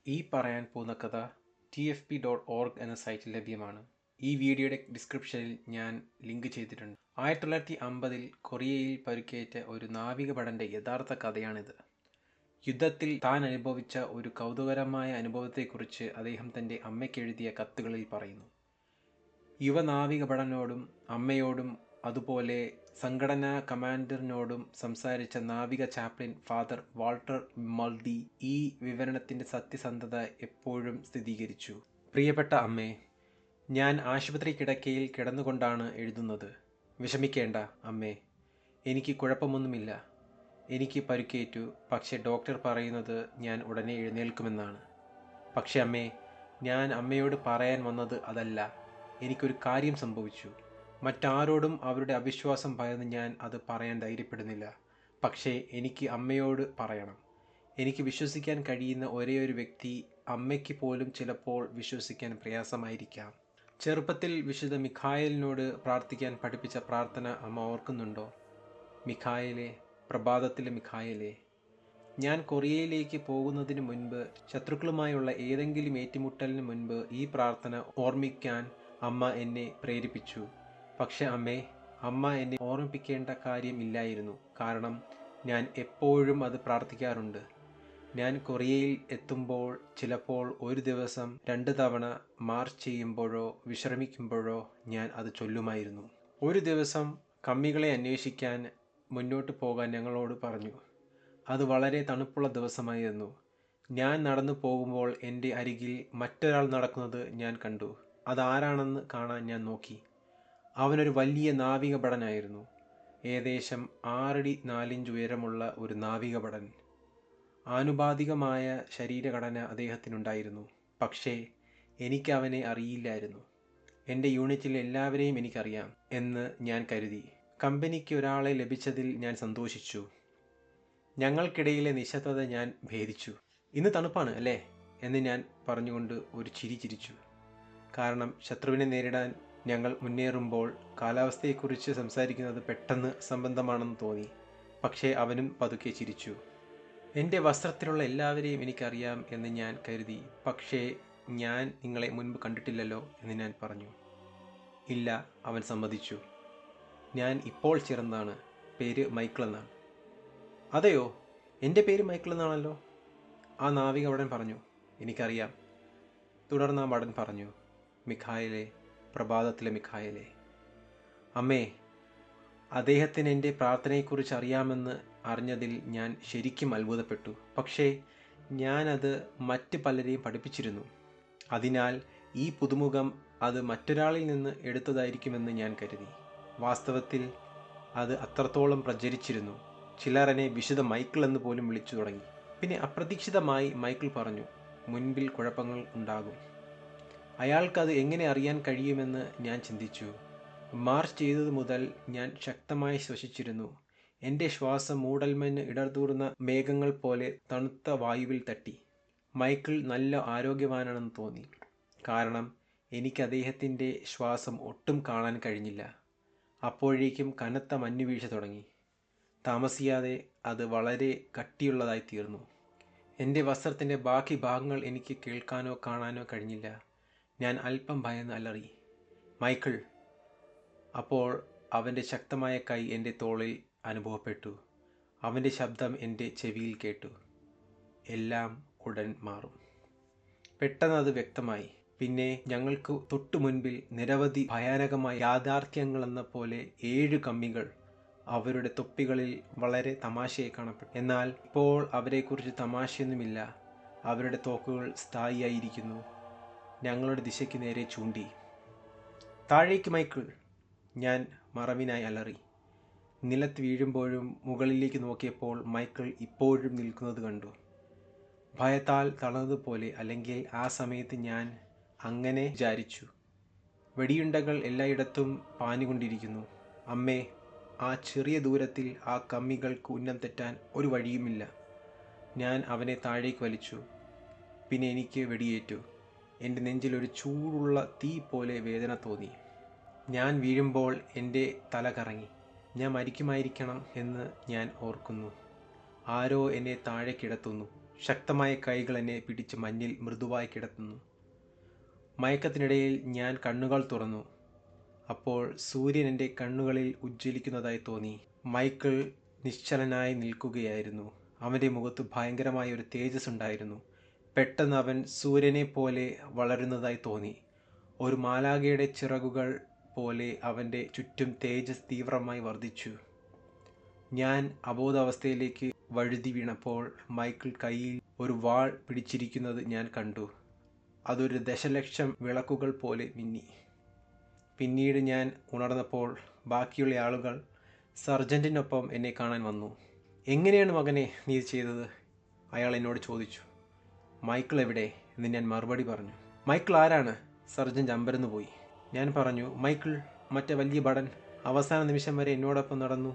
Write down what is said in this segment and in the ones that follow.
ഈ പറയാൻ പോകുന്ന കഥ tfp.org എന്ന സൈറ്റിൽ ലഭ്യമാണ്. ഈ വീഡിയോയുടെ ഡിസ്ക്രിപ്ഷനിൽ ഞാൻ ലിങ്ക് ചെയ്തിട്ടുണ്ട്. 1950-ൽ കൊറിയയിൽ പരുക്കേറ്റ ഒരു നാവികഭടന്റെ യഥാർത്ഥ കഥയാണിത്. യുദ്ധത്തിൽ താൻ അനുഭവിച്ച ഒരു കൗതുകകരമായ അനുഭവത്തെക്കുറിച്ച് അദ്ദേഹം തൻ്റെ അമ്മയ്ക്കെഴുതിയ കത്തുകളിൽ പറയുന്നു. യുവനാവികഭടനോടും അമ്മയോടും അതുപോലെ സംഘടനാ കമാൻഡറിനോടും സംസാരിച്ച നാവിക ചാപ്ലിൻ ഫാദർ വാൾട്ടർ മൾഡി ഈ വിവരണത്തിൻ്റെ സത്യസന്ധത എപ്പോഴും സ്ഥിരീകരിച്ചു. പ്രിയപ്പെട്ട അമ്മേ, ഞാൻ ആശുപത്രി കിടക്കയിൽ കിടന്നുകൊണ്ടാണ് എഴുതുന്നത്. വിഷമിക്കേണ്ട അമ്മേ, എനിക്ക് കുഴപ്പമൊന്നുമില്ല. എനിക്ക് പരുക്കേറ്റു, പക്ഷേ ഡോക്ടർ പറയുന്നത് ഞാൻ ഉടനെ എഴുന്നേൽക്കുമെന്നാണ്. പക്ഷേ അമ്മേ, ഞാൻ അമ്മയോട് പറയാൻ വന്നത് അതല്ല. എനിക്കൊരു കാര്യം സംഭവിച്ചു. മറ്റാരോടും അവരുടെ അവിശ്വാസം ഭയന്ന് ഞാൻ അത് പറയാൻ ധൈര്യപ്പെടുന്നില്ല. പക്ഷേ എനിക്ക് അമ്മയോട് പറയണം. എനിക്ക് വിശ്വസിക്കാൻ കഴിയുന്ന ഒരേയൊരു വ്യക്തി അമ്മയ്ക്ക് പോലും ചിലപ്പോൾ വിശ്വസിക്കാൻ പ്രയാസമായിരിക്കാം. ചെറുപ്പത്തിൽ വിശുദ്ധ മിഖായേലിനോട് പ്രാർത്ഥിക്കാൻ പഠിപ്പിച്ച പ്രാർത്ഥന അമ്മ ഓർക്കുന്നുണ്ടോ? മിഖായേലേ, പ്രഭാതത്തിലെ മിഖായേലേ. ഞാൻ കൊറിയയിലേക്ക് പോകുന്നതിന് മുൻപ്, ശത്രുക്കളുമായുള്ള ഏതെങ്കിലും ഏറ്റുമുട്ടലിന് മുൻപ് ഈ പ്രാർത്ഥന ഓർമ്മിക്കാൻ അമ്മ എന്നെ പ്രേരിപ്പിച്ചു. പക്ഷെ അമ്മ എന്നെ ഓർമ്മിപ്പിക്കേണ്ട കാര്യം ഇല്ലായിരുന്നു. കാരണം ഞാൻ എപ്പോഴും അത് പ്രാർത്ഥിക്കാറുണ്ട്. ഞാൻ കൊറിയയിൽ എത്തുമ്പോൾ ചിലപ്പോൾ ഒരു ദിവസം 2 തവണ മാർച്ച് ചെയ്യുമ്പോഴോ വിശ്രമിക്കുമ്പോഴോ ഞാൻ അത് ചൊല്ലുമായിരുന്നു. ഒരു ദിവസം കമ്മികളെ അന്വേഷിക്കാൻ മുന്നോട്ട് പോകാൻ ഞങ്ങളോട് പറഞ്ഞു. അത് വളരെ തണുപ്പുള്ള ദിവസമായിരുന്നു. ഞാൻ നടന്നു പോകുമ്പോൾ എൻ്റെ അരികിൽ മറ്റൊരാൾ നടക്കുന്നത് ഞാൻ കണ്ടു. അതാരാണെന്ന് കാണാൻ ഞാൻ നോക്കി. അവനൊരു വലിയ നാവികഭടനായിരുന്നു. ഏകദേശം 6 അടി 4 ഇഞ്ച് ഉയരമുള്ള ഒരു നാവികഭടൻ. ആനുപാതികമായ ശരീരഘടന അദ്ദേഹത്തിനുണ്ടായിരുന്നു. പക്ഷേ എനിക്ക് അവനെ അറിയില്ലായിരുന്നു. എൻ്റെ യൂണിറ്റിലെ എല്ലാവരെയും എനിക്കറിയാം എന്ന് ഞാൻ കരുതി. കമ്പനിക്ക് ഒരാളെ ലഭിച്ചതിൽ ഞാൻ സന്തോഷിച്ചു. ഞങ്ങൾക്കിടയിലെ നിശബ്ദത ഞാൻ ഭേദിച്ചു. ഇന്ന് തണുപ്പാണ് അല്ലേ എന്ന് ഞാൻ പറഞ്ഞുകൊണ്ട് ഒരു ചിരി ചിരിച്ചു. കാരണം ശത്രുവിനെ നേരിടാൻ ഞങ്ങൾ മുന്നേറുമ്പോൾ കാലാവസ്ഥയെക്കുറിച്ച് സംസാരിക്കുന്നത് പെട്ടെന്ന് അസംബന്ധമാണെന്ന് തോന്നി. പക്ഷേ അവനും പതുക്കെ ചിരിച്ചു. എൻ്റെ വസ്ത്രത്തിലുള്ള എല്ലാവരെയും എനിക്കറിയാം എന്ന് ഞാൻ കരുതി. പക്ഷേ ഞാൻ നിങ്ങളെ മുൻപ് കണ്ടിട്ടില്ലല്ലോ എന്ന് ഞാൻ പറഞ്ഞു. ഇല്ല, അവൻ സമ്മതിച്ചു. ഞാൻ ഇപ്പോൾ ചേർന്നതാണ്. പേര് മൈക്കിൾ എന്നാണ്. അതെയോ, എൻ്റെ പേര് മൈക്കിൾ എന്നാണല്ലോ, ആ നാവികഭടൻ പറഞ്ഞു. എനിക്കറിയാം. തുടർന്ന് ആ ഭടൻ പറഞ്ഞു, മിഖായേലേ, പ്രഭാതത്തിലെ മിഖായേലേ. അമ്മേ, അദ്ദേഹത്തിന് എൻ്റെ പ്രാർത്ഥനയെക്കുറിച്ച് അറിയാമെന്ന് അറിഞ്ഞതിൽ ഞാൻ ശരിക്കും അത്ഭുതപ്പെട്ടു. പക്ഷേ ഞാനത് മറ്റ് പലരെയും പഠിപ്പിച്ചിരുന്നു. അതിനാൽ ഈ പുതുമുഖം അത് മറ്റൊരാളിൽ നിന്ന് എടുത്തതായിരിക്കുമെന്ന് ഞാൻ കരുതി. വാസ്തവത്തിൽ അത് അത്രത്തോളം പ്രചരിച്ചിരുന്നു. ചിലർ എന്നെ വിശുദ്ധ മൈക്കിൾ എന്ന് പോലും വിളിച്ചു തുടങ്ങി. പിന്നെ അപ്രതീക്ഷിതമായി മൈക്കിൾ പറഞ്ഞു, മുൻപിൽ കുഴപ്പങ്ങൾ ഉണ്ടാകും. അയാൾക്കത് എങ്ങനെ അറിയാൻ കഴിയുമെന്ന് ഞാൻ ചിന്തിച്ചു. മാർച്ച് ചെയ്തതു മുതൽ ഞാൻ ശക്തമായി ശ്വസിച്ചിരുന്നു. എൻ്റെ ശ്വാസം മൂടൽമഞ്ഞ് ഇടതൂർന്ന മേഘങ്ങൾ പോലെ തണുത്ത വായുവിൽ തട്ടി. മൈക്കിൾ നല്ല ആരോഗ്യവാനാണെന്ന് തോന്നി. കാരണം എനിക്ക് അദ്ദേഹത്തിൻ്റെ ശ്വാസം ഒട്ടും കാണാൻ കഴിഞ്ഞില്ല. അപ്പോഴേക്കും കനത്ത മഞ്ഞുവീഴ്ച തുടങ്ങി. താമസിയാതെ അത് വളരെ കട്ടിയുള്ളതായി തീർന്നു. എൻ്റെ വസ്ത്രത്തിൻ്റെ ബാക്കി ഭാഗങ്ങൾ എനിക്ക് കേൾക്കാനോ കാണാനോ കഴിഞ്ഞില്ല. ഞാൻ അല്പം ഭയന്ന് അലറി, മൈക്കിൾ. അപ്പോൾ അവൻ്റെ ശക്തമായ കൈ എൻ്റെ തോളിൽ അനുഭവപ്പെട്ടു. അവൻ്റെ ശബ്ദം എൻ്റെ ചെവിയിൽ കേട്ടു. എല്ലാം ഉടൻ മാറും. പെട്ടെന്ന് അത് വ്യക്തമായി. പിന്നെ ഞങ്ങൾക്ക് തൊട്ടു മുൻപിൽ നിരവധി ഭയാനകമായ യാഥാർത്ഥ്യങ്ങളെന്ന പോലെ 7 കമ്മികൾ അവരുടെ തൊപ്പികളിൽ വളരെ തമാശയായി കാണപ്പെട്ടു. എന്നാൽ ഇപ്പോൾ അവരെക്കുറിച്ച് തമാശയൊന്നുമില്ല. അവരുടെ തോക്കുകൾ സ്ഥായിയായിരിക്കുന്നു. ഞങ്ങളുടെ ദിശയ്ക്ക് നേരെ ചൂണ്ടി. താഴേക്ക് മൈക്കിൾ, ഞാൻ മറവിനായി അലറി. നിലത്ത് വീഴുമ്പോഴും മുകളിലേക്ക് നോക്കിയപ്പോൾ മൈക്കിൾ ഇപ്പോഴും നിൽക്കുന്നത് കണ്ടു. ഭയത്താൽ തളർന്നതുപോലെ, അല്ലെങ്കിൽ ആ സമയത്ത് ഞാൻ അങ്ങനെ വിചാരിച്ചു. വെടിയുണ്ടകൾ എല്ലായിടത്തും പാഞ്ഞുകൊണ്ടിരിക്കുന്നു. അമ്മേ, ആ ചെറിയ ദൂരത്തിൽ ആ കമ്മികൾക്ക് ഉന്നം തെറ്റാൻ ഒരു വഴിയുമില്ല. ഞാൻ അവനെ താഴേക്ക് വലിച്ചു. പിന്നെ എനിക്ക് വെടിയേറ്റു. എൻ്റെ നെഞ്ചിലൊരു ചൂടുള്ള തീ പോലെ വേദന തോന്നി. ഞാൻ വീഴുമ്പോൾ എൻ്റെ തല കറങ്ങി. ഞാൻ മരിക്കുമായിരിക്കണം എന്ന് ഞാൻ ഓർക്കുന്നു. ആരോ എന്നെ താഴെ കിടത്തുന്നു. ശക്തമായ കൈകൾ എന്നെ പിടിച്ച് മഞ്ഞിൽ മൃദുവായി കിടത്തുന്നു. മയക്കത്തിനിടയിൽ ഞാൻ കണ്ണുകൾ തുറന്നു. അപ്പോൾ സൂര്യൻ എൻ്റെ കണ്ണുകളിൽ ഉജ്ജ്വലിക്കുന്നതായി തോന്നി. മൈക്കിൾ നിശ്ചലനായി നിൽക്കുകയായിരുന്നു. അവൻ്റെ മുഖത്ത് ഭയങ്കരമായ ഒരു തേജസ് ഉണ്ടായിരുന്നു. പെട്ടെന്ന് അവൻ സൂര്യനെ പോലെ വളരുന്നതായി തോന്നി. ഒരു മാലാഖയുടെ ചിറകുകൾ പോലെ അവൻ്റെ ചുറ്റും തേജസ് തീവ്രമായി വർദ്ധിച്ചു. ഞാൻ അബോധാവസ്ഥയിലേക്ക് വഴുതി വീണപ്പോൾ മൈക്കിൾ കയ്യിൽ ഒരു വാൾ പിടിച്ചിരിക്കുന്നത് ഞാൻ കണ്ടു. അതൊരു ദശലക്ഷം വിളക്കുകൾ പോലെ മിന്നി. പിന്നീട് ഞാൻ ഉണർന്നപ്പോൾ ബാക്കിയുള്ള ആളുകൾ സർജൻറ്റിനൊപ്പം എന്നെ കാണാൻ വന്നു. "എങ്ങനെയാണ് മകനെ നീ ഇത് ചെയ്തത്?" അയാൾ എന്നോട് ചോദിച്ചു. "മൈക്കിൾ എവിടെ?" എന്ന് ഞാൻ മറുപടി പറഞ്ഞു. "മൈക്കിൾ ആരാണ്?" സർജൻറ്റ് അമ്പരന്ന് പോയി. ഞാൻ പറഞ്ഞു, "മൈക്കിൾ, മറ്റേ വലിയ ഭടൻ. അവസാന നിമിഷം വരെ എന്നോടൊപ്പം നടന്നു.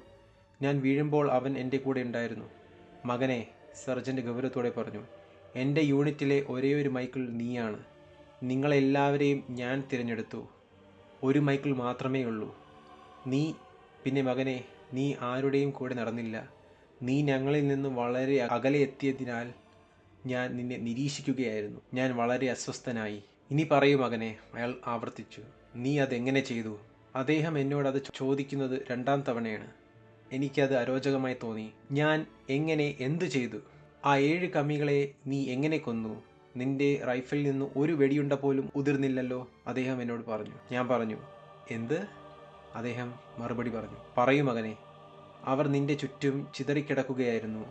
ഞാൻ വീഴുമ്പോൾ അവൻ എൻ്റെ കൂടെ ഉണ്ടായിരുന്നു." "മകനെ," സർജൻറ്റ് ഗൗരവത്തോടെ പറഞ്ഞു, "എൻ്റെ യൂണിറ്റിലെ ഒരേയൊരു മൈക്കിൾ നീയാണ്. നിങ്ങളെല്ലാവരെയും ഞാൻ തിരഞ്ഞെടുത്തു. ഒരു മൈക്കിൾ മാത്രമേ ഉള്ളൂ. നീ പിന്നെ മകനെ, നീ ആരുടെയും കൂടെ നടന്നില്ല. നീ ഞങ്ങളിൽ നിന്ന് വളരെ അകലെ എത്തിയതിനാൽ ഞാൻ നിന്നെ നിരീക്ഷിക്കുകയായിരുന്നു. ഞാൻ വളരെ അസ്വസ്ഥനായി." "ഇനി പറയൂ മകനെ," അയാൾ ആവർത്തിച്ചു. "നീ അതെങ്ങനെ ചെയ്തു?" അദ്ദേഹം എന്നോട് അത് ചോദിക്കുന്നത് 2ാം തവണയാണ്. എനിക്കത് അരോചകമായി തോന്നി. "ഞാൻ എങ്ങനെ എന്തു ചെയ്തു? ആ 7 കമ്മികളെ നീ എങ്ങനെ കൊന്നു? നിന്റെ റൈഫിളിൽ നിന്ന് ഒരു വെടിയുണ്ട പോലും ഉതിർന്നില്ലല്ലോ," അദ്ദേഹം എന്നോട് പറഞ്ഞു. ഞാൻ പറഞ്ഞു, "എന്ത്?" അദ്ദേഹം മറുപടി പറഞ്ഞു, "പറയൂ മകനെ." "അവർ നിന്റെ ചുറ്റും ചിതറിക്കിടക്കുകയായിരുന്നു.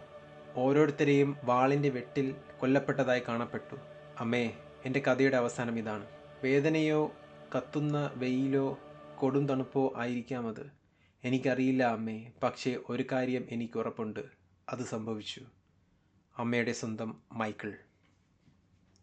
ഓരോരുത്തരെയും വാളിൻ്റെ വെട്ടിൽ കൊല്ലപ്പെട്ടതായി കാണപ്പെട്ടു." "അമ്മേ, എൻ്റെ കഥയുടെ അവസാനം ഇതാണ്. വേദനയോ കത്തുന്ന വെയിലോ കൊടും തണുപ്പോ ആയിരിക്കാം അത്. എനിക്കറിയില്ല അമ്മേ. പക്ഷേ ഒരു കാര്യം എനിക്ക് ഉറപ്പുണ്ട്. അത് സംഭവിച്ചു." അമ്മയുടെ സ്വന്തം മൈക്കിൾ.